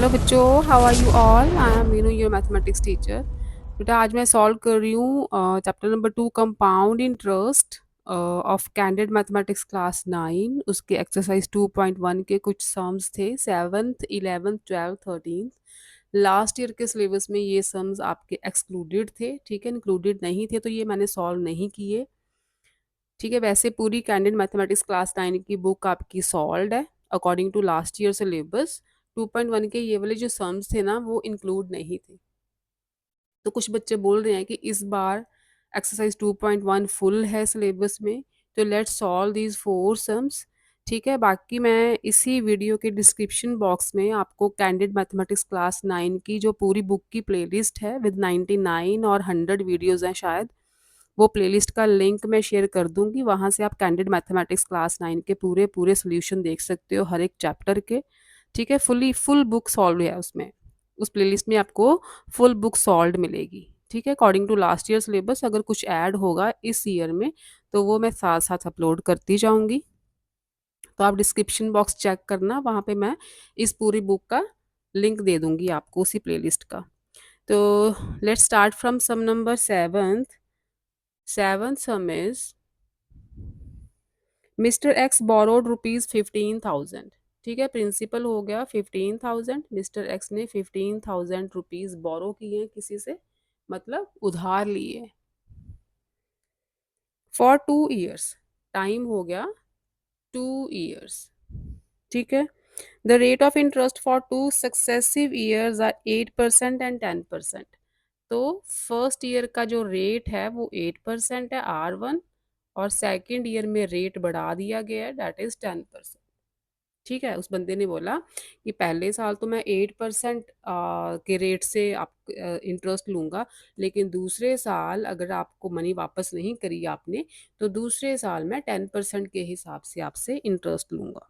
Hello बच्चों, how are you all? I am Meenu, your mathematics teacher. बेटा आज मैं सॉल्व कर रही हूँ chapter number 2, compound interest of Candid mathematics class 9। उसके एक्सरसाइज 2.1 के कुछ सम्स थे, 7th 11th 12th 13th। Last year के सिलेबस में ये सम्स आपके एक्सक्लूडेड थे, ठीक है। इंक्लूडेड नहीं थे तो ये मैंने सॉल्व नहीं किए, ठीक है। वैसे पूरी कैंडिड मैथमेटिक्स क्लास 9 की बुक आपकी सॉल्व है according to last year syllabus. 2.1 के ये वाले जो सम्स थे ना वो इंक्लूड नहीं थे। तो कुछ बच्चे बोल रहे हैं कि इस बार एक्सरसाइज 2.1 फुल है सिलेबस में, तो लेट्स सॉल्व दीज 4 सम्स, ठीक है। बाकी मैं इसी वीडियो के डिस्क्रिप्शन बॉक्स में आपको कैंडिड मैथमेटिक्स क्लास 9 की जो पूरी बुक की प्लेलिस्ट है विद 99 और 100 वीडियोस हैं शायद, वो प्लेलिस्ट का लिंक मैं शेयर कर दूंगी। वहाँ से आप कैंडिड मैथमेटिक्स क्लास 9 के पूरे पूरे सोल्यूशन देख सकते हो हर एक चैप्टर के, ठीक है। फुल बुक सॉल्व है उसमें, उस प्लेलिस्ट में आपको फुल बुक सॉल्व मिलेगी, ठीक है, according to last year syllabus. अगर कुछ ऐड होगा इस ईयर में तो वो मैं साथ साथ अपलोड करती जाऊंगी। तो आप डिस्क्रिप्शन बॉक्स चेक करना, वहाँ पे मैं इस पूरी बुक का लिंक दे दूंगी आपको उसी प्लेलिस्ट का। तो let's start from sum number 7th। Seventh sum is mister x borrowed rupees 15,000, ठीक है। प्रिंसिपल हो गया 15,000, मिस्टर एक्स ने 15,000 रुपीज बोरो किए हैं किसी से, मतलब उधार लिए फॉर 2 ईयर्स। टाइम हो गया 2 ईयर्स, ठीक है। The rate of interest for 2 successive years are 8% and 10%। तो फर्स्ट ईयर का जो रेट है वो 8% है, R1, और सेकेंड ईयर में रेट बढ़ा दिया गया है, दैट इज 10%, ठीक है। उस बंदे ने बोला कि पहले साल तो मैं 8% के रेट से आप इंटरेस्ट लूंगा, लेकिन दूसरे साल अगर आपको मनी वापस नहीं करी आपने तो दूसरे साल मैं 10% के हिसाब से आपसे इंटरेस्ट लूंगा।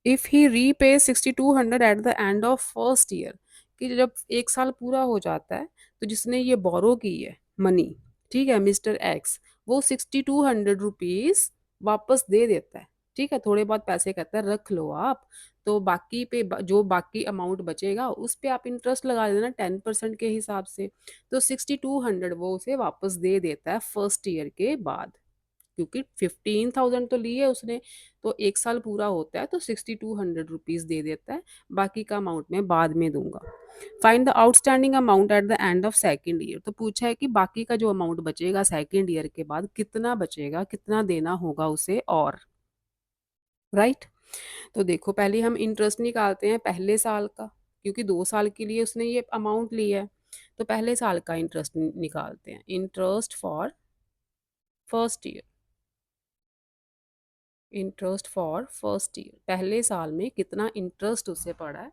If he repay 6200 eight the end of first year, कि जब एक साल पूरा हो जाता है तो जिसने ये बोरो की है मनी, ठीक है, मिस्टर एक्स, वो 6200 रुपीज़ वापस दे देता है, ठीक है। थोड़े बहुत पैसे कहता है रख लो आप, तो बाकी पे जो बाकी अमाउंट बचेगा उस पे आप इंटरेस्ट लगा देना 10% के हिसाब से। तो 6200 वो उसे वापस दे देता है फर्स्ट ईयर के बाद, क्योंकि 15,000 तो ली है उसने, तो एक साल पूरा होता है तो 6200 रुपीज़ दे देता है, बाकी का अमाउंट मैं बाद में दूंगा। Find the outstanding amount at the end of second year, तो पूछा है कि बाकी का जो अमाउंट बचेगा सेकेंड ईयर के बाद कितना बचेगा, कितना देना होगा उसे, और राइट। तो देखो पहले हम इंटरेस्ट निकालते हैं पहले साल का, क्योंकि 2 साल के लिए उसने ये अमाउंट लिया है, तो पहले साल का इंटरेस्ट निकालते हैं। Interest for first year, interest for first year, पहले साल में कितना इंटरेस्ट उससे पड़ा है।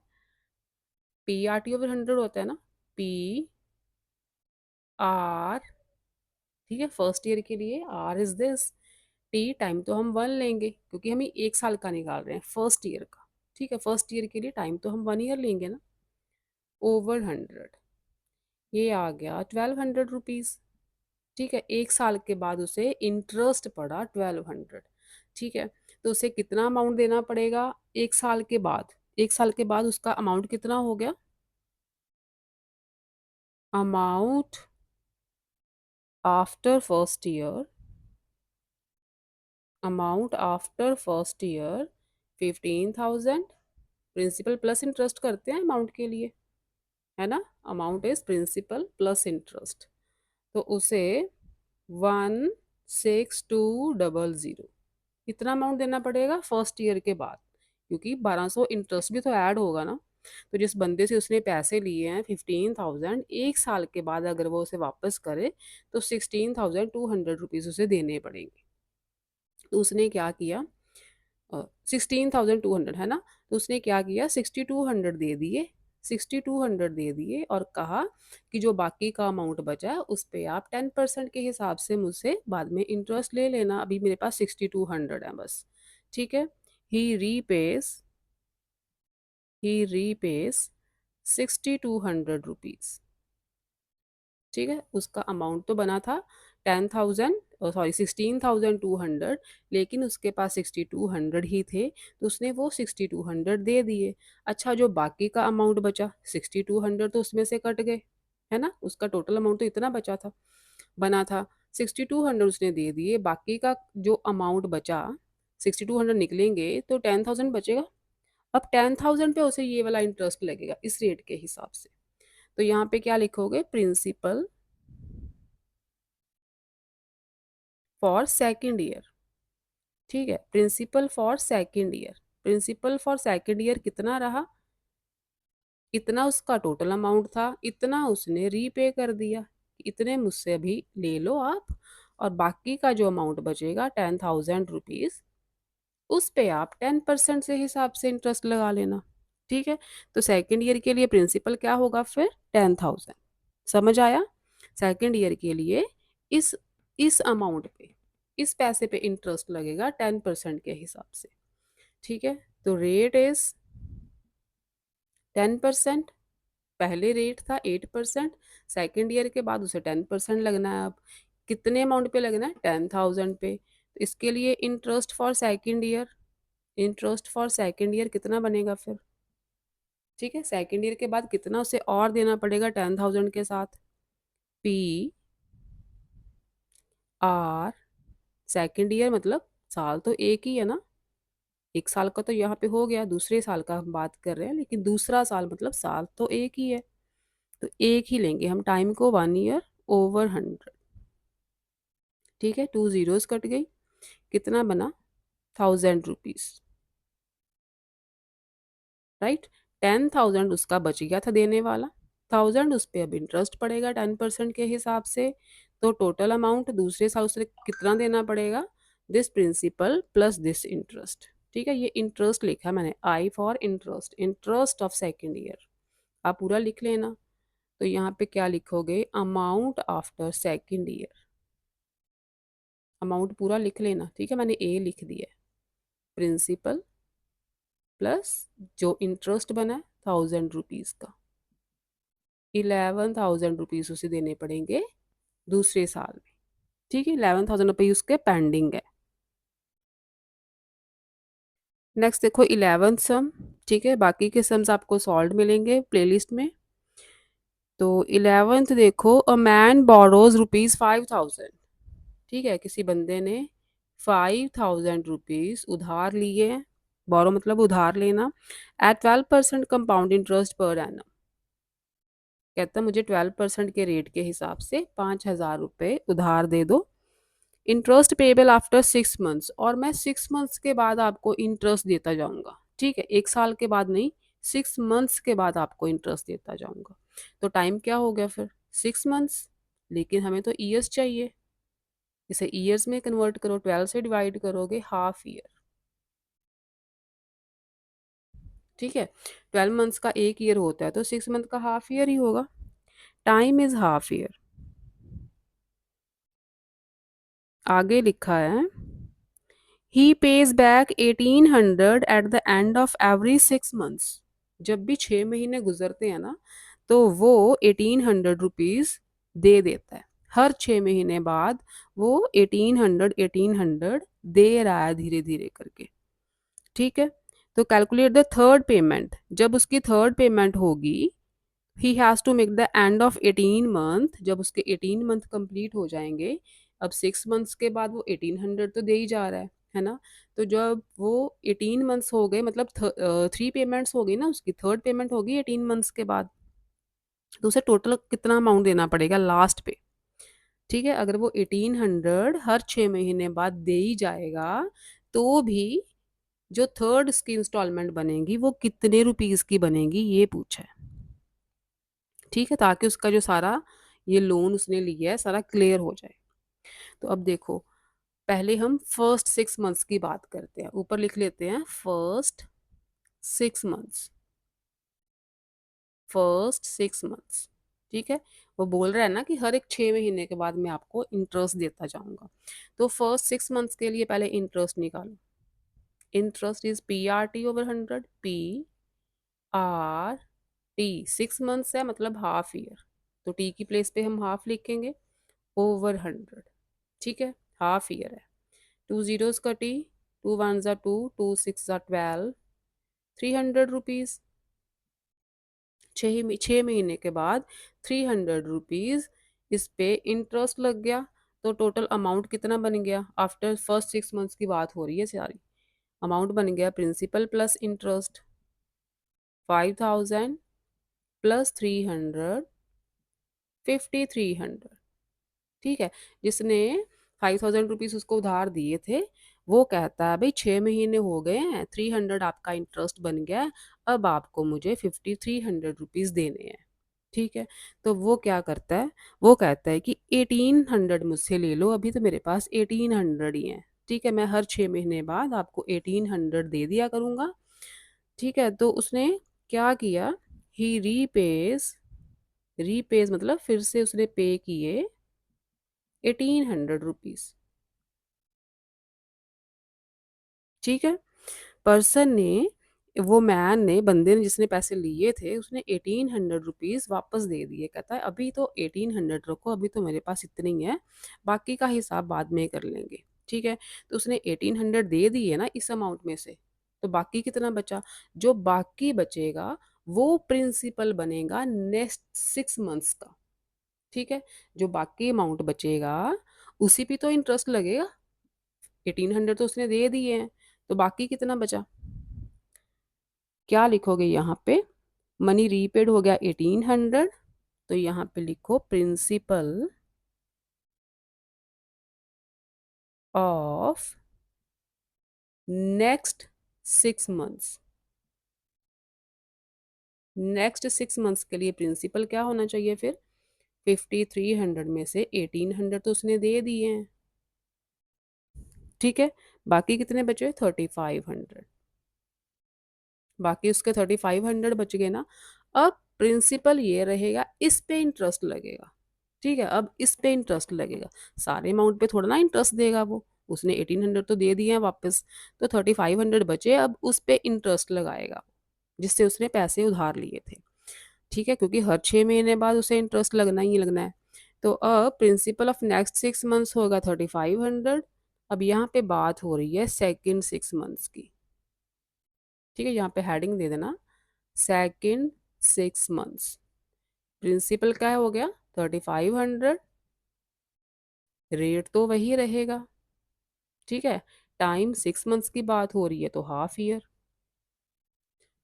पी आर टी ओवर 100 होता है ना, पी आर, ठीक है। फर्स्ट ईयर के लिए are is this, T time तो हम 1 लेंगे क्योंकि हम एक साल का निकाल रहे हैं फर्स्ट ईयर का, ठीक है। फर्स्ट ईयर के लिए टाइम तो हम 1 ईयर लेंगे ना, ओवर 100, ये आ गया 1200 रुपीज़, ठीक है। एक साल के बाद उसे इंटरेस्ट पड़ा 1200, ठीक है। तो उसे कितना अमाउंट देना पड़ेगा एक साल के बाद, एक साल के बाद उसका अमाउंट कितना हो गया, amount after first year, amount after first year 15,000, principal plus interest करते हैं अमाउंट के लिए, है ना। Amount is principal plus interest, तो उसे 16200 इतना अमाउंट देना पड़ेगा फर्स्ट ईयर के बाद, क्योंकि 1200 इंटरेस्ट भी तो ऐड होगा ना। तो जिस बंदे से उसने पैसे लिए हैं 15,000, एक साल के बाद अगर वो उसे वापस करे तो 16,200 रुपीज़ उसे देने पड़ेंगे। तो उसने क्या किया, 16,200 है ना, तो उसने क्या किया 6200 दे दिए, 6200 दे दिए और कहा कि जो बाकी का अमाउंट बचा है उस पे आप 10% के हिसाब से मुझसे बाद में इंटरेस्ट ले लेना, अभी मेरे पास 6200 है बस, ठीक है। ही रीपेस, ही रीपेस 6200 रुपीज़, ठीक है। उसका अमाउंट तो बना था 10,000, सॉरी 16,200, लेकिन उसके पास 6,200 ही थे, तो उसने वो 6,200 दे दिए। अच्छा, जो बाकी का अमाउंट बचा 6,200 तो उसमें से कट गए, है ना, उसका टोटल अमाउंट तो इतना बचा था, बना था। 6,200 उसने दे दिए, बाकी का जो अमाउंट बचा 6,200 निकलेंगे तो 10,000 बचेगा। अब 10,000 पे उसे ये वाला इंटरेस्ट लगेगा इस रेट के हिसाब से। तो यहाँ पे क्या लिखोगे, प्रिंसिपल फॉर सेकेंड ईयर। ठीक है, principal for second year, principal for second year कितना रहा, इतना उसका टोटल अमाउंट था, इतना उसने रीपे कर दिया, इतने मुझसे अभी ले लो आप, और बाकी का जो अमाउंट बचेगा 10,000 रुपीज, उस पे आप 10% से हिसाब से इंटरेस्ट लगा लेना। ठीक है, तो सेकेंड ईयर के लिए प्रिंसिपल क्या होगा फिर, 10,000। समझ आया, सेकेंड ईयर के लिए इस इस अमाउंट पे, इस पैसे पे इंटरेस्ट लगेगा 10% के हिसाब से। ठीक है, तो रेट इज 10%। पहले रेट था 8%, सेकेंड ईयर के बाद उसे 10% लगना है। अब कितने अमाउंट पे लगना है, 10,000 पे। तो इसके लिए interest for second year, interest for second year कितना बनेगा फिर। ठीक है, सेकेंड ईयर के बाद कितना उसे और देना पड़ेगा 10,000 के साथ, पी आर, सेकेंड ईयर मतलब साल तो एक ही है ना, एक साल का तो यहाँ पे हो गया, दूसरे साल का हम बात कर रहे हैं, लेकिन दूसरा साल मतलब साल तो एक ही है, तो एक ही लेंगे हम टाइम को, 1 ईयर ओवर 100। ठीक है, 2 जीरोस कट गई, कितना बना, 1,000 रुपीज, राइट। 10,000 उसका बच गया था देने वाला, 1,000 उस पर अब इंटरेस्ट पड़ेगा 10% के हिसाब से, तो टोटल अमाउंट दूसरे साल से कितना देना पड़ेगा, this principal plus this interest. ठीक है, ये इंटरेस्ट लिखा मैंने, I for interest, interest of second year, आप पूरा लिख लेना। तो यहाँ पे क्या लिखोगे, amount after second year, amount पूरा लिख लेना। ठीक है, मैंने ए लिख दिया, प्रिंसिपल प्लस जो इंटरेस्ट बना है 1,000 रुपीज का, 11,000 रुपीज उसे देने पड़ेंगे दूसरे साल में। ठीक है, 11,000 रुपीज उसके पेंडिंग है। नेक्स्ट देखो 11th सम। ठीक है, बाकी के सम्स आपको सॉल्व मिलेंगे प्लेलिस्ट में। तो 11th देखो, अ मैन बोरोज रुपीज 5,000। ठीक है, किसी बंदे ने 5,000 रुपीज उधार लिए हैं, बोरो मतलब उधार लेना, at 12% compound interest per annum. कहता मुझे 12% के रेट के हिसाब से 5,000 रुपये उधार दे दो, इंटरेस्ट पेबल आफ्टर 6 मंथ्स, और मैं 6 मंथ्स के बाद आपको इंटरेस्ट देता जाऊंगा। ठीक है, एक साल के बाद नहीं, 6 मंथ्स के बाद आपको इंटरेस्ट देता जाऊंगा। तो टाइम क्या हो गया फिर, 6 मंथ्स, लेकिन हमें तो ईयर्स चाहिए, इसे ईयर्स में कन्वर्ट करो, 12 से डिवाइड करोगे, हाफ ईयर। ठीक है, 12 मंथ्स का एक ईयर होता है, तो 6 मंथ का हाफ ईयर ही होगा, टाइम इज हाफ ईयर। आगे लिखा है, he pays back 1,800 at the end of every 6 months. जब भी 6 महीने गुजरते हैं ना, तो वो 1,800 रुपीज दे देता है, हर 6 महीने बाद वो 1,800 दे रहा है धीरे धीरे करके। ठीक है, तो कैलकुलेट द थर्ड पेमेंट, जब उसकी थर्ड पेमेंट होगी, ही has to make the end of 18 month, जब उसके 18 मंथ कंप्लीट हो जाएंगे, अब 6 मंथ्स के बाद वो 1,800 तो दे ही जा रहा है ना, तो जब वो 18 मंथ्स हो गए, मतलब 3 पेमेंट्स हो गई ना, उसकी थर्ड पेमेंट होगी 18 मंथ्स के बाद, तो उसे टोटल कितना अमाउंट देना पड़ेगा लास्ट पे। ठीक है, अगर वो 1,800 हर 6 महीने बाद दे ही जाएगा, तो भी जो थर्ड इसकी इंस्टॉलमेंट बनेगी वो कितने रुपीज की बनेगी, ये पूछा है। ठीक है, ताकि उसका जो सारा ये लोन उसने लिया है सारा क्लियर हो जाए। तो अब देखो, पहले हम फर्स्ट 6 मंथ्स की बात करते हैं, ऊपर लिख लेते हैं फर्स्ट 6 मंथ्स, फर्स्ट 6 मंथ्स। ठीक है, वो बोल रहा है ना कि हर एक 6 महीने के बाद मैं आपको इंटरेस्ट देता जाऊंगा, तो फर्स्ट 6 मंथ्स के लिए पहले इंटरेस्ट निकालो। Interest is PRT/100, PRT, 6 months है मतलब हाफ ईयर, तो टी की प्लेस पे हम हाफ लिखेंगे, ओवर 100। ठीक है, हाफ ईयर है। टू जीरोस कटी, टू वन ज़ा टू, टू सिक्स ज़ा 12, 300 रुपीज़। 6 महीने के बाद 300 रुपीज़ इस पे इंटरेस्ट लग गया। तो टोटल अमाउंट कितना बन गया? आफ्टर फर्स्ट 6 मंथ्स की बात हो रही है सारी। अमाउंट बन गया प्रिंसिपल प्लस इंटरेस्ट 5000 प्लस 300, 5300। ठीक है, जिसने 5000 रुपीज उसको उधार दिए थे, वो कहता है भाई 6 महीने हो गए हैं, 300 आपका इंटरेस्ट बन गया है, अब आपको मुझे 5300 रुपीज देने हैं। ठीक है, तो वो क्या करता है, वो कहता है कि 1800 मुझसे ले लो, अभी तो मेरे पास 1800 ही है। ठीक है, मैं हर 6 महीने बाद आपको 1800 दे दिया करूंगा। ठीक है, तो उसने क्या किया, ही रीपेज, रीपेज मतलब फिर से उसने पे किए 1800 रुपीज। ठीक है, पर्सन ने, वो मैन ने, बंदे ने जिसने पैसे लिए थे, उसने 1800 रुपीज वापस दे दिए। कहता है अभी तो 1800 रखो, अभी तो मेरे पास इतनी ही है, बाकी का हिसाब बाद में कर लेंगे। ठीक है, तो उसने 1800 दे दिए ना इस अमाउंट में से, तो बाकी कितना बचा? जो बाकी बचेगा वो प्रिंसिपल बनेगा नेक्स्ट 6 मंथ्स का। ठीक है, जो बाकी अमाउंट बचेगा उसी पे तो इंटरेस्ट लगेगा। 1800 तो उसने दे दिए हैं, तो बाकी कितना बचा? क्या लिखोगे यहाँ पे? मनी रीपेड हो गया 1800, तो यहाँ पे लिखो principle of next 6 months. Next 6 months के लिए प्रिंसिपल क्या होना चाहिए फिर? 5300 में से 1800 तो उसने दे दिए हैं। ठीक है, बाकी कितने बचे? 3500। बाकी उसके 3500 बच गए ना। अब प्रिंसिपल ये रहेगा, इस पे इंटरेस्ट लगेगा। ठीक है, अब इस पे इंटरेस्ट लगेगा, सारे अमाउंट पे थोड़ा ना इंटरेस्ट देगा वो। उसने 1800 तो दे दिए हैं वापस, तो 3500 बचे, अब उस पे इंटरेस्ट लगाएगा जिससे उसने पैसे उधार लिए थे। ठीक है, क्योंकि हर 6 महीने बाद उसे इंटरेस्ट लगना ही लगना है। तो अब प्रिंसिपल ऑफ नेक्स्ट 6 मंथ्स होगा 3500। अब यहाँ पे बात हो रही है सेकेंड 6 मंथ्स की। ठीक है, यहाँ पे हेडिंग दे देना सेकेंड 6 मंथ्स। प्रिंसिपल क्या हो गया? 3500, रेट तो वही रहेगा। ठीक है, टाइम 6 मंथ्स की बात हो रही है तो हाफ ईयर।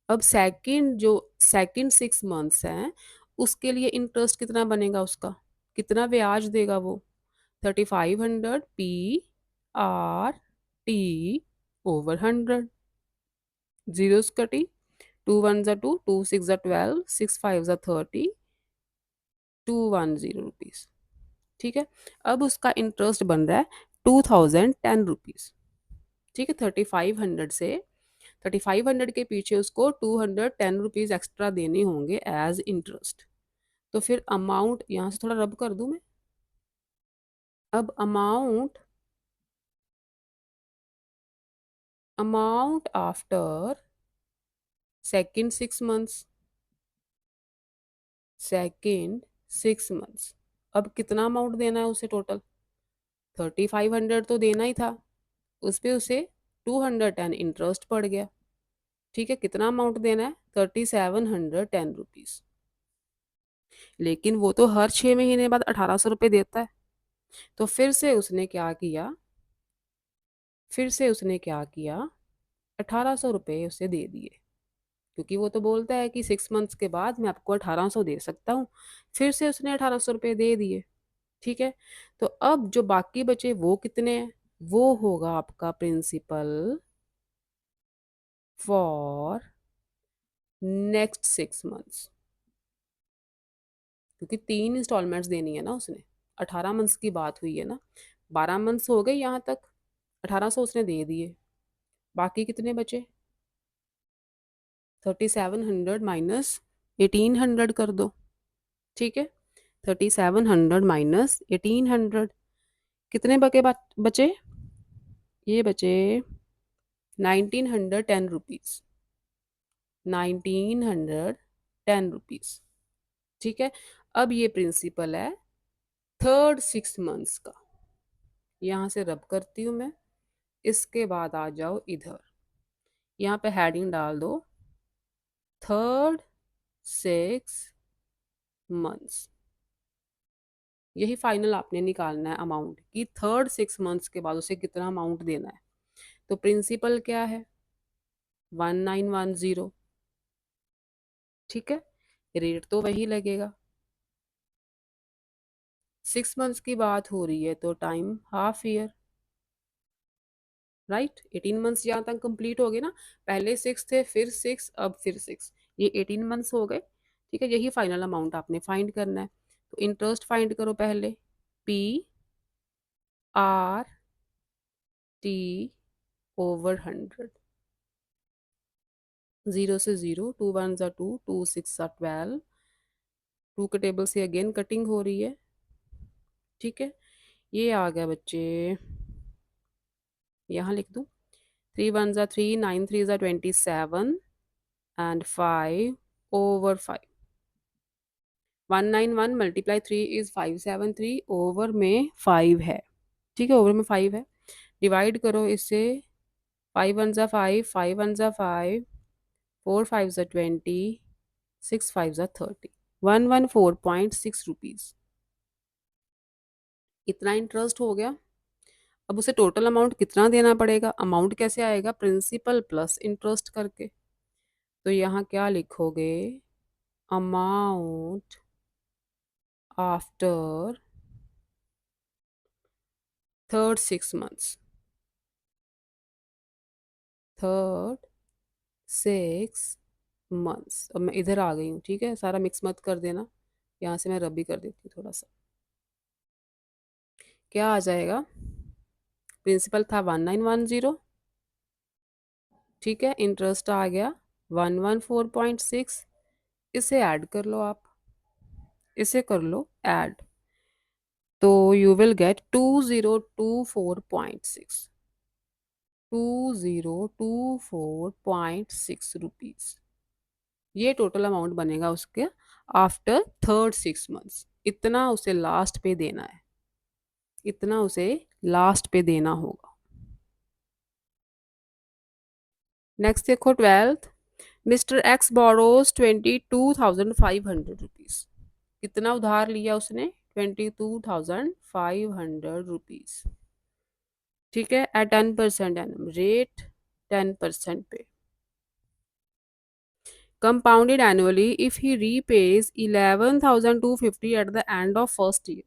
अब सेकंड, जो सेकंड 6 मंथ्स हैं, उसके लिए इंटरेस्ट कितना बनेगा? उसका कितना ब्याज देगा वो? 3500 P R T over 100। Zeros कटी, टू वन ज़ा टू, टू सिक्स ज़ा 12, सिक्स फाइव ज़ा 30, 210 रुपीज़। ठीक है, अब उसका इंटरेस्ट बन रहा है 2010 रुपीज़। ठीक है, 3500 से, 3500 के पीछे उसको 210 रुपीज़ एक्स्ट्रा देने होंगे एज इंटरेस्ट। तो फिर अमाउंट यहाँ से थोड़ा रब कर दूं मैं। अब amount, amount after second 6 months, second 6 months. अब कितना अमाउंट देना है उसे टोटल? 3500 तो देना ही था, उस पे उसे 210 इंटरेस्ट पड़ गया। ठीक है, कितना अमाउंट देना है? 3710 रुपीज़। लेकिन वो तो हर 6 महीने बाद 1800 रुपये देता है। तो फिर से उसने क्या किया, फिर से उसने क्या किया, 1800 रुपये उसे दे दिए, क्योंकि वो तो बोलता है कि 6 मंथ्स के बाद मैं आपको 1800 दे सकता हूँ। फिर से उसने 1800 रुपये दे दिए। ठीक है, तो अब जो बाकी बचे वो कितने हैं? वो होगा आपका प्रिंसिपल फॉर नेक्स्ट 6 मंथ्स, क्योंकि 3 इंस्टॉलमेंट्स देनी है ना उसने। 18 मंथ्स की बात हुई है ना, 12 मंथ्स हो गए यहाँ तक, 1800 उसने दे दिए, बाकी कितने बचे? 3700 माइनस 1800 कर दो। ठीक है, 3700 माइनस 1800, कितने बचे? ये बचे 1910 रुपीज़। 1910 रुपीज़। ठीक है, अब ये प्रिंसिपल है थर्ड 6 मंथ्स का, यहाँ से रब करती हूँ मैं। इसके बाद आ जाओ इधर, यहाँ पे हेडिंग डाल दो थर्ड 6 मंथ्स। यही फाइनल आपने निकालना है अमाउंट कि थर्ड 6 मंथ्स के बाद उसे कितना अमाउंट देना है। तो प्रिंसिपल क्या है 1910, ठीक है, रेट तो वही लगेगा। 6 मंथ्स की बात हो रही है तो time half year, right. 18 months यहाँ तक कंप्लीट हो गए ना, पहले 6 थे, फिर 6, अब फिर 6, ये 18 मंथ्स हो गए। ठीक है, यही फाइनल अमाउंट आपने फाइंड करना है। तो इंटरेस्ट फाइंड करो पहले, P/R/T/100। 0 से 0, 2 1 ज़ा 2, 2 6 ज़ा 12, 2 के टेबल से अगेन कटिंग हो रही है। ठीक है, ये आ गया बच्चे, यहाँ लिख दूँ 3 1 ज़ा 3, 9 3 ज़ा 27 एंड 5/5। 191 मल्टीप्लाई 3 इज 573, ओवर में 5 है। ठीक है, ओवर में 5 है, डिवाइड करो इससे। 5 1 ज़ा 5, 5 1 ज़ा 5, 4 5 ज़ा 20, 6 5 ज़ा 30, 114.6 रुपीज़। इतना इंटरेस्ट हो गया। अब उसे टोटल अमाउंट कितना देना पड़ेगा, अमाउंट कैसे आएगा, प्रिंसिपल प्लस इंटरेस्ट करके। तो यहाँ क्या लिखोगे, amount after third 6 months, third 6 months. अब मैं इधर आ गई हूँ, ठीक है, सारा मिक्स मत कर देना, यहाँ से मैं रबी कर देती हूँ थोड़ा सा। क्या आ जाएगा, प्रिंसिपल था 1910, ठीक है, इंटरेस्ट आ गया 114.6। इसे ऐड कर लो आप, इसे कर लो ऐड, तो यू विल गेट 2024.6, 2024.6 रुपीज़। ये टोटल अमाउंट बनेगा उसके आफ्टर थर्ड 6 मंथ्स। इतना उसे लास्ट पे देना है, इतना उसे लास्ट पे देना होगा। नेक्स्ट देखो 12th, mister x borrows 22,500 rupees. कितना उधार लिया उसने, 22,500 रुपीज़। ठीक है, एट 10% एनम रेट, 10% पे, compounded annually if he रीपेज 11,250 eight the end of first year.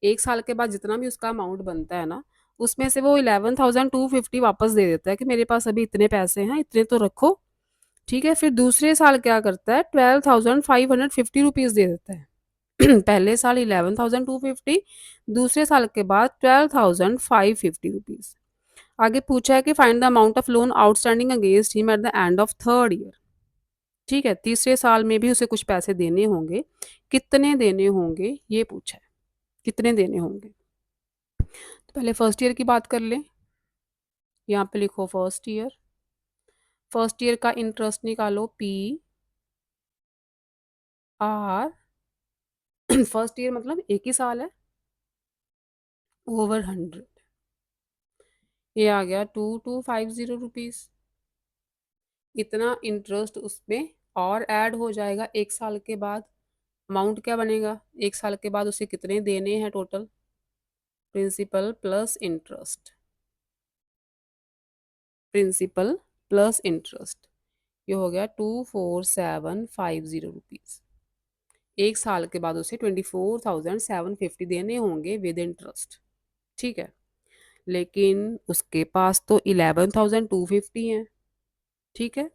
एक साल के बाद जितना भी उसका अमाउंट बनता है ना, उसमें से वो 11,250 वापस दे देता है कि मेरे पास अभी इतने पैसे हैं, इतने तो रखो। ठीक है, फिर दूसरे साल क्या करता है, 12,550 रुपीज़ दे देता है। पहले साल 11,250, दूसरे साल के बाद 12,550 रुपीज़। आगे पूछा है कि find the amount of loan outstanding against him at the end of third year. ठीक है, तीसरे साल में भी उसे कुछ पैसे देने होंगे, कितने देने होंगे ये पूछा है, कितने देने होंगे। तो पहले फर्स्ट ईयर की बात कर लें, यहाँ पे लिखो फर्स्ट ईयर। फर्स्ट ईयर का इंटरेस्ट निकालो, P/R, फर्स्ट ईयर मतलब एक ही साल है, ओवर 100, ये आ गया 2250 रुपीज़। इतना इंटरेस्ट उसमें और ऐड हो जाएगा एक साल के बाद। अमाउंट क्या बनेगा, एक साल के बाद उसे कितने देने हैं total, principal plus interest, principal plus interest, ये हो गया 24,750 रुपीज़। एक साल के बाद उसे 24,750 देने होंगे विद इंटरेस्ट। ठीक है, लेकिन उसके पास तो 11,250 हैं। ठीक है,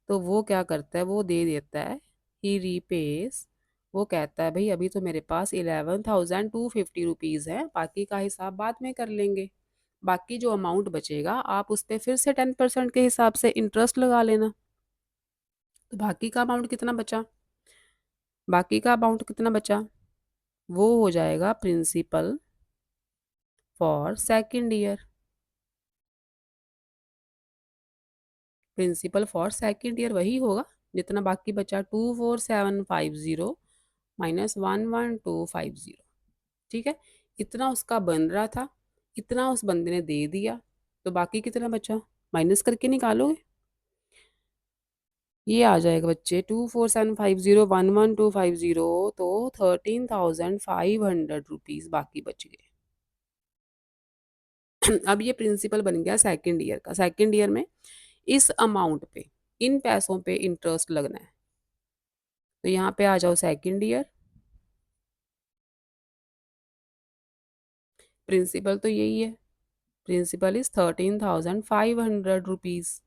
तो वो क्या करता है, वो दे देता है, ही रीपेज, वो कहता है भाई अभी तो मेरे पास 11,250 रुपीज़ है, बाकी का हिसाब बाद में कर लेंगे। बाकी जो अमाउंट बचेगा आप उस पर फिर से 10% के हिसाब से इंटरेस्ट लगा लेना। तो बाकी का अमाउंट कितना बचा, बाकी का अमाउंट कितना बचा, वो हो जाएगा principal for second year, principal for second year वही होगा जितना बाकी बचा, 24,750 माइनस 11,250। ठीक है, इतना उसका बन रहा था, इतना उस बंदे ने दे दिया, तो बाकी कितना बचा माइनस करके निकालोगे। ये आ जाएगा बच्चे 2475011250, तो 13,500 बाकी बच गए। अब ये प्रिंसिपल बन गया सेकंड ईयर का। सेकंड ईयर में इस अमाउंट पे, इन पैसों पे इंटरेस्ट लगना है, तो यहाँ पे आ जाओ सेकंड ईयर। प्रिंसिपल तो यही है, principal is 13,500 rupees.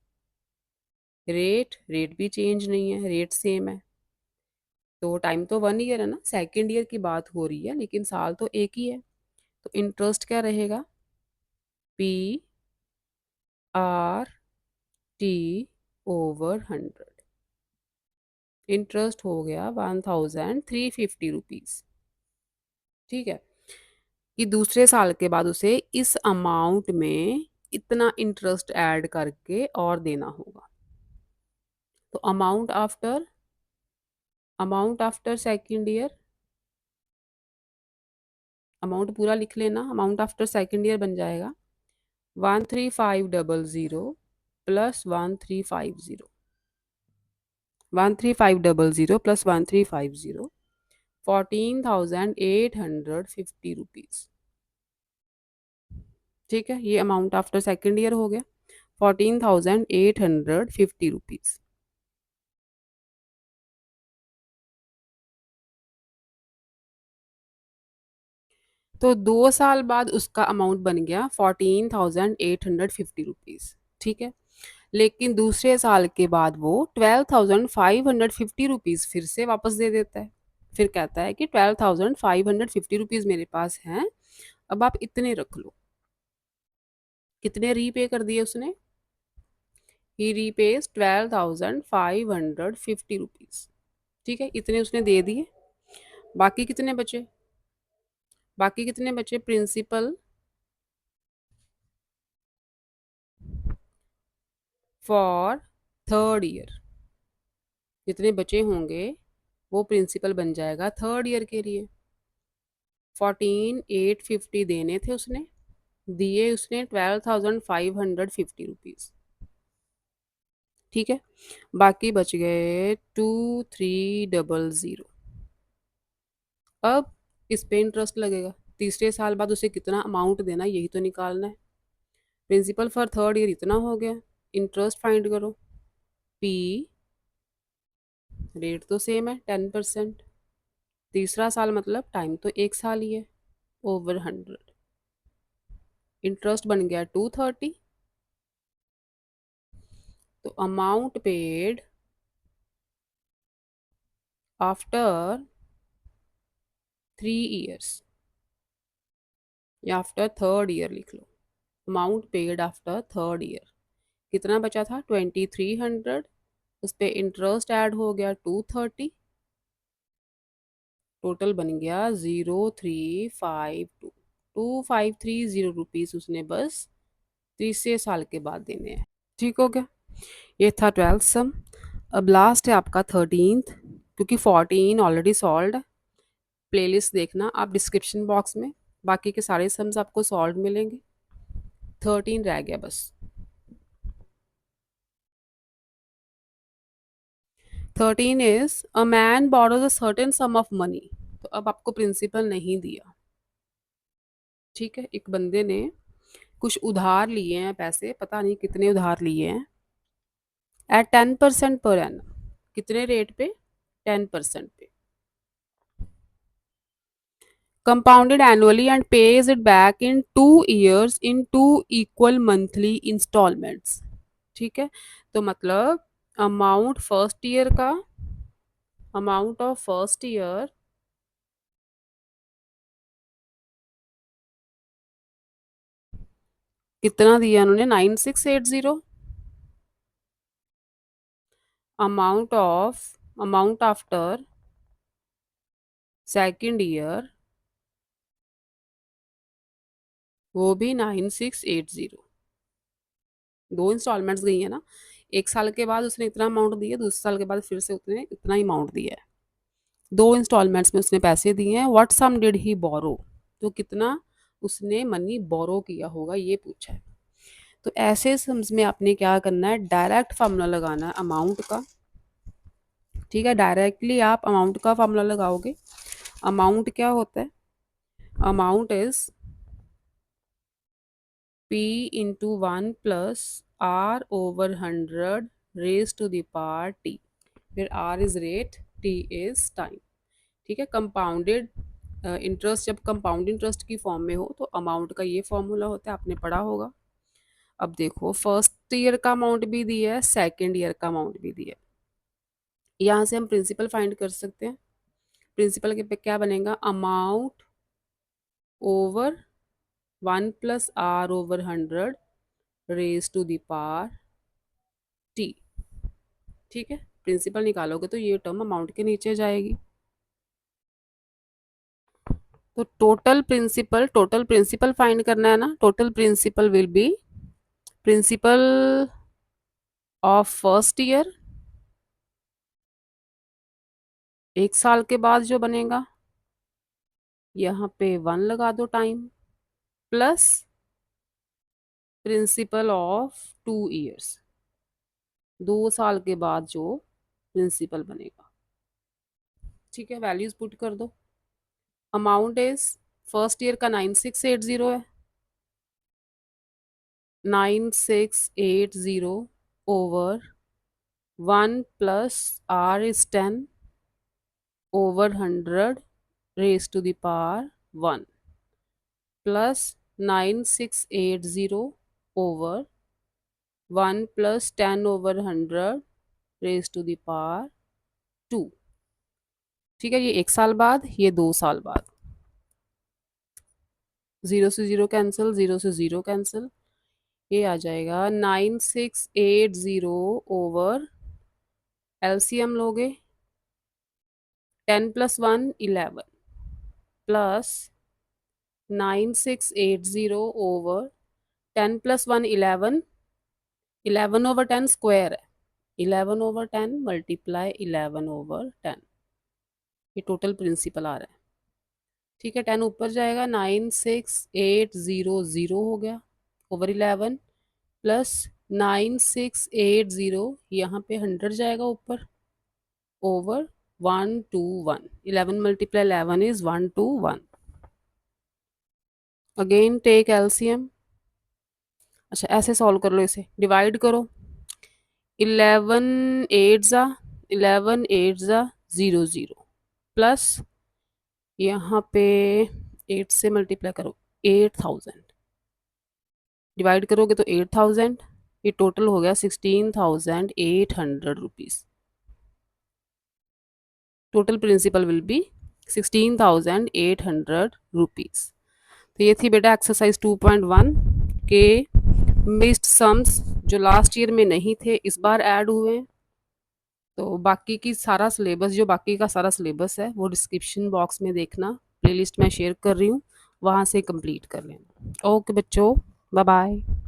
Rate rate भी चेंज नहीं है, रेट सेम है। तो टाइम तो 1 ईयर है ना, सेकंड ईयर की बात हो रही है, लेकिन साल तो एक ही है। तो इंटरेस्ट क्या रहेगा, P/R/T/100। इंटरेस्ट हो गया 1,350 रुपीज। ठीक है, कि दूसरे साल के बाद उसे इस अमाउंट में इतना इंटरेस्ट ऐड करके और देना होगा। तो amount after second year, amount पूरा लिख लेना। अमाउंट आफ्टर सेकंड ईयर बन जाएगा 13500 प्लस 1350, 13500 प्लस 1350, 14,850 रुपीज। ठीक है, ये अमाउंट आफ्टर सेकंड ईयर हो गया 14,850 रुपीज। तो 2 साल बाद उसका अमाउंट बन गया 14,850 रुपीज। ठीक है, लेकिन दूसरे साल के बाद वो 12,550 रुपीज फिर से वापस दे देता है। फिर कहता है कि 12,550 मेरे पास हैं, अब आप इतने रख लो। कितने रीपे कर दिए उसने, ही रीपेज 12,550 रुपीज। ठीक है, इतने उसने दे दिए। बाकी कितने बचे, बाकी कितने बचे, प्रिंसिपल फॉर थर्ड ईयर, जितने बचे होंगे वो प्रिंसिपल बन जाएगा थर्ड ईयर के लिए। 14,850 देने थे उसने, दिए उसने 12,550 रुपीज। ठीक है, बाकी बच गए 2,300। अब इस पे इंटरेस्ट लगेगा, तीसरे साल बाद उसे कितना अमाउंट देना यही तो निकालना है। प्रिंसिपल फॉर थर्ड ईयर इतना हो गया, इंटरेस्ट फाइंड करो। पी, रेट तो सेम है 10%, तीसरा साल मतलब टाइम तो एक साल ही है, ओवर 100, इंटरेस्ट बन गया 230। तो अमाउंट पेड आफ्टर 3 ईयर्स, या आफ्टर थर्ड ईयर लिख लो। Amount paid after third year कितना बचा था 2,300, उस पर इंटरेस्ट ऐड हो गया 230, टोटल बन गया 0,352, 2,530 रुपीज उसने बस तीसरे साल के बाद देने हैं। ठीक हो गया, ये था 12th सम। अब लास्ट है आपका 13th, क्योंकि 14 ऑलरेडी सॉल्व है। प्लेलिस्ट देखना आप डिस्क्रिप्शन बॉक्स में, बाकी के सारे सम्स आपको सॉल्व मिलेंगे। 13 रह गया बस। 13 is a man borrows a certain some of money. तो अब आपको प्रिंसिपल नहीं दिया, ठीक है, एक बंदे ने कुछ उधार लिए हैं पैसे, पता नहीं कितने उधार लिए हैं, एट 10% पर एनम। कितने रेट पे, 10% पे, compounded annually and pays it back in 2 years in 2 equal monthly instalments. ठीक है, तो मतलब अमाउंट फर्स्ट ईयर का, अमाउंट ऑफ फर्स्ट ईयर कितना दिया उन्होंने 9,680। अमाउंट आफ्टर सेकंड ईयर वो भी 9,680। दो इंस्टॉलमेंट्स गई है ना, एक साल के बाद उसने इतना अमाउंट दिया, दूसरे साल के बाद फिर से उसने इतना ही अमाउंट दिया है। दो इंस्टॉलमेंट्स में उसने पैसे दिए हैं। व्हाट सम डिड ही बोरो, तो कितना उसने मनी बोरो किया होगा ये पूछा है। तो ऐसे सम्स में आपने क्या करना है, डायरेक्ट फार्मूला लगाना है अमाउंट का। ठीक है, डायरेक्टली आप अमाउंट का फार्मूला लगाओगे। अमाउंट क्या होता है, amount is P into 1 plus R over 100 raise to the power T. फिर R is rate, T is time. ठीक है, कंपाउंडेड इंटरेस्ट जब कंपाउंड इंटरेस्ट की फॉर्म में हो तो अमाउंट का ये फॉर्मूला होता है, आपने पढ़ा होगा। अब देखो, फर्स्ट ईयर का अमाउंट भी दिया है, सेकेंड ईयर का अमाउंट भी दिया है। यहाँ से हम प्रिंसिपल फाइंड कर सकते हैं। प्रिंसिपल के पे क्या बनेगा, amount over 1 plus R over 100 raise to the power T. ठीक है, प्रिंसिपल निकालोगे तो ये टर्म अमाउंट के नीचे जाएगी। तो टोटल प्रिंसिपल फाइंड करना है ना। Total principal will be principal of first year, एक साल के बाद जो बनेगा, यहाँ पे 1 लगा दो time, plus principle of 2 years, 2 साल के बाद जो प्रिंसिपल बनेगा। ठीक है, वैल्यूज पुट कर दो। अमाउंट इज फर्स्ट ईयर का 9680 है, 9680 over 1 plus R is 10 over 100 raise to the power 1 plus 9680 over 1 plus 10 over 100 raise to the power 2। ठीक है, ये 1 साल बाद, ये 2 साल बाद। 0 से 0 कैंसिल, 0 से 0 कैंसिल, ये आ जाएगा 9680 ओवर, एलसीएम लोगे 10 plus 1 11 plus 9680 over 10 plus 1 11, 11 over 10 square है, 11 ओवर 10 मल्टीप्लाई 11 ओवर 10, ये टोटल प्रिंसिपल आ रहा है। ठीक है, 10 ऊपर जाएगा, 96800 हो गया ओवर 11 प्लस 9680, यहाँ पे 100 जाएगा ऊपर, over 121, 11 multiply 11 is 121। Again take LCM. अच्छा, ऐसे सॉल्व कर लो, इसे डिवाइड करो। 11 8 ज़ा 0 0 प्लस यहाँ पे 8 से मल्टीप्लाई करो 8000, डिवाइड करोगे तो 8000, ये टोटल हो गया 16,800 rupees. Total principal will be 16,800 rupees. तो ये थी बेटा एक्सरसाइज 2.1 के मिस्ड सम्स जो लास्ट ईयर में नहीं थे, इस बार ऐड हुए। तो बाकी की सारा सिलेबस, जो बाकी का सारा सिलेबस है वो डिस्क्रिप्शन बॉक्स में देखना, प्लेलिस्ट में शेयर कर रही हूँ, वहाँ से कंप्लीट कर लेना। ओके बच्चों, बाय बाय।